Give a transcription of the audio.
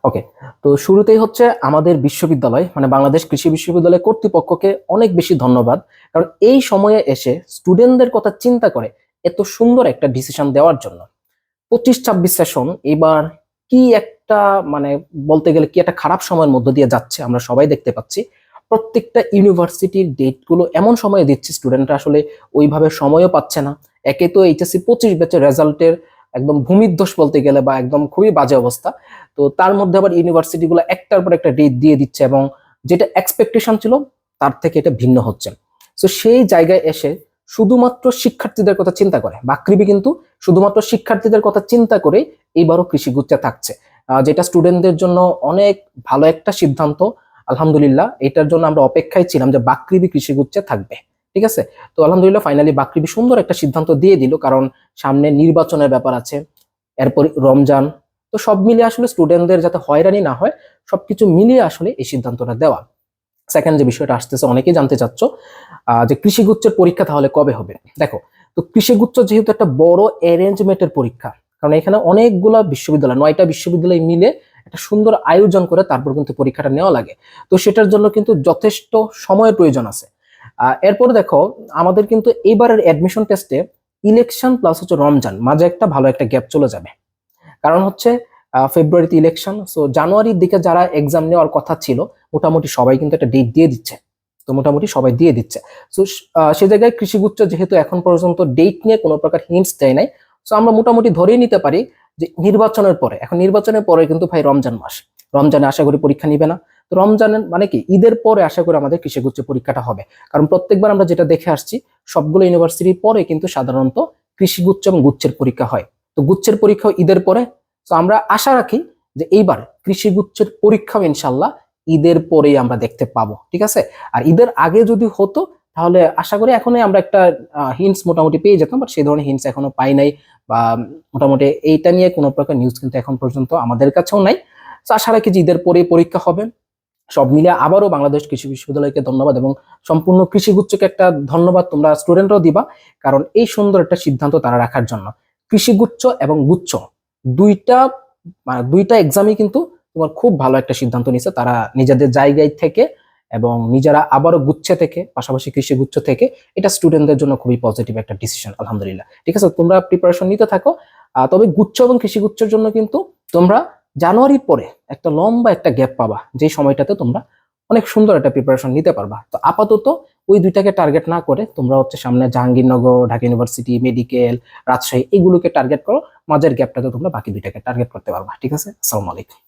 ওকে, তো শুরুতেই হচ্ছে আমাদের বিশ্ববিদ্যালয় মানে বাংলাদেশ কৃষি বিশ্ববিদ্যালয় কর্তৃপক্ষকে অনেক বেশি ধন্যবাদ। কারণ এই সময়ে এসে স্টুডেন্টদের কথা চিন্তা করে এত সুন্দর একটা ডিসিশন দেওয়ার জন্য। 25-26 সেশন এবার কি একটা মানে বলতে গেলে কি একটা খারাপ সময়ের মধ্য দিয়ে যাচ্ছে আমরা সবাই দেখতে পাচ্ছি। প্রত্যেকটা ইউনিভার্সিটির ডেটগুলো এমন সময়ে দিচ্ছে, স্টুডেন্টরা আসলে ওইভাবে সময়ও পাচ্ছে না। একে তো এইচএসসি 25 ব্যাচের রেজাল্টের একদম ভূমিধ্বস বলতে গেলে বা একদম খুবই বাজে অবস্থা। তো তার মধ্যে আবার ইউনিভার্সিটিগুলো একটার পর একটা ডেট দিয়ে দিচ্ছে এবং যেটা এক্সপেকটেশন ছিল তার থেকে এটা ভিন্ন হচ্ছে। তো সেই জায়গায় এসে শুধুমাত্র শিক্ষার্থীদের কথা চিন্তা করে বাকৃবি কিন্তু শুধুমাত্র শিক্ষার্থীদের কথা চিন্তা করে এইবারও কৃষিগুচ্ছা থাকছে, যেটা স্টুডেন্টদের জন্য অনেক ভালো একটা সিদ্ধান্ত। আলহামদুলিল্লাহ, এটার জন্য আমরা অপেক্ষায় ছিলাম যে বাকৃবি কৃষিগুচ্ছা থাকবে। ঠিক আছে, তো আলহামদুলিল্লাহ ফাইনালি বাকৃবি সুন্দর একটা সিদ্ধান্ত দিয়ে দিল, কারণ সামনে নির্বাচনের ব্যাপার আছে, এরপর রমজান। তো সব মিলিয়ে আসলে স্টুডেন্টদের যাতে হয়রানি না হয় সবকিছু মিলিয়ে আসলে এই সিদ্ধান্তটা দেওয়া। সেকেন্ড যে বিষয়টা আসতেছে, অনেকেই জানতে চাচ্ছ যে কৃষিগুচ্ছের পরীক্ষা তাহলে কবে হবে। দেখো, তো কৃষিগুচ্ছ যেহেতু একটা বড় অ্যারেঞ্জমেন্টের পরীক্ষা, কারণ এখানে অনেকগুলা বিশ্ববিদ্যালয় 9টা বিশ্ববিদ্যালয় মিলে একটা সুন্দর আয়োজন করে তারপর কিন্তু পরীক্ষাটা নেওয়া লাগে। তো সেটার জন্য কিন্তু যথেষ্ট সময়ের প্রয়োজন আছে। এরপর দেখো, আমাদের কিন্তু এবারের অ্যাডমিশন টেস্টে ইলেকশন প্লাস হচ্ছে রমজান মাঝে একটা ভালো একটা গ্যাপ চলে যাবে। কারণ হচ্ছে ফেব্রুয়ারিতে ইলেকশন, সো জানুয়ারির দিকে যারা এক্সাম নেওয়ার কথা ছিল মোটামুটি সবাই কিন্তু একটা ডেট দিয়ে দিচ্ছে। তো মোটামুটি সবাই দিয়ে দিচ্ছে। সো সে জায়গায় কৃষিগুচ্ছ যেহেতু এখন পর্যন্ত ডেট নিয়ে কোনো প্রকার হিন্টস দেয় নাই, সো আমরা মোটামুটি ধরেই নিতে পারি যে নির্বাচনের পরে, এখন নির্বাচনের পরে কিন্তু ভাই রমজান মাস, রমজানে আশা করি পরীক্ষা নিবে না। তো রমজানের মানে কি ঈদের পরে আশা করি আমাদের কৃষিগুচ্ছ পরীক্ষাটা হবে। কারণ প্রত্যেকবার আমরা যেটা দেখে আসছি সবগুলো ইউনিভার্সিটির পরে কিন্তু সাধারণত কৃষিগুচ্ছ এবং গুচ্ছের পরীক্ষা হয়। তো গুচ্ছের পরীক্ষা ঈদের পরে। তো আমরা আশা রাখি যে এইবার কৃষিগুচ্ছের পরীক্ষাও ইনশাল্লাহ ঈদের পরেই আমরা দেখতে পাবো। ঠিক আছে, আর ঈদের আগে যদি হতো তাহলে আশা করি এখনই আমরা একটা হিন্টস মোটামুটি পেয়ে যেতাম, বাট সেই ধরনের হিন্টস এখনো পাই নাই, বা মোটামুটি এইটা নিয়ে কোনো প্রকার নিউজ কিন্তু এখন পর্যন্ত আমাদের কাছেও নাই। তো আশা রাখি যে ঈদের পরেই পরীক্ষা হবে। সব মিলে আবারও বাংলাদেশ কৃষি বিশ্ববিদ্যালয়কে ধন্যবাদ এবং সম্পূর্ণ কৃষিগুচ্ছকে একটা ধন্যবাদ তোমরা স্টুডেন্টরাও দিবা, কারণ এই সুন্দর একটা সিদ্ধান্ত তারা রাখার জন্য। কৃষিগুচ্ছ এবং গুচ্ছ দুইটা দুইটা এক্সামই কিন্তু তোমার খুব ভালো একটা সিদ্ধান্ত নিছে তারা নিজেদের জায়গায় থেকে, এবং নিজেরা আবারও গুচ্ছে থেকে পাশাপাশি কৃষিগুচ্ছ থেকে। এটা স্টুডেন্টদের জন্য খুবই পজিটিভ একটা ডিসিশন আলহামদুলিল্লাহ। ঠিক আছে, তোমরা প্রিপারেশন নিতে থাকো। তবে গুচ্ছ এবং কৃষিগুচ্ছের জন্য কিন্তু তোমরা জানুয়ারির পরে একটা লম্বা একটা গ্যাপ পাবা, যে সময়টাতে তোমরা অনেক সুন্দর একটা প্রিপারেশন নিতে পারবা। তো আপাতত ওই দুইটাকে টার্গেট না করে তোমরা হচ্ছে সামনে জাহাঙ্গীরনগর, ঢাকা ইউনিভার্সিটি, মেডিকেল, রাজশাহী এগুলোকে টার্গেট করো। মাঝের গ্যাপটাতে তোমরা বাকি দুইটাকে টার্গেট করতে পারবা। ঠিক আছে, আসসালামু আলাইকুম।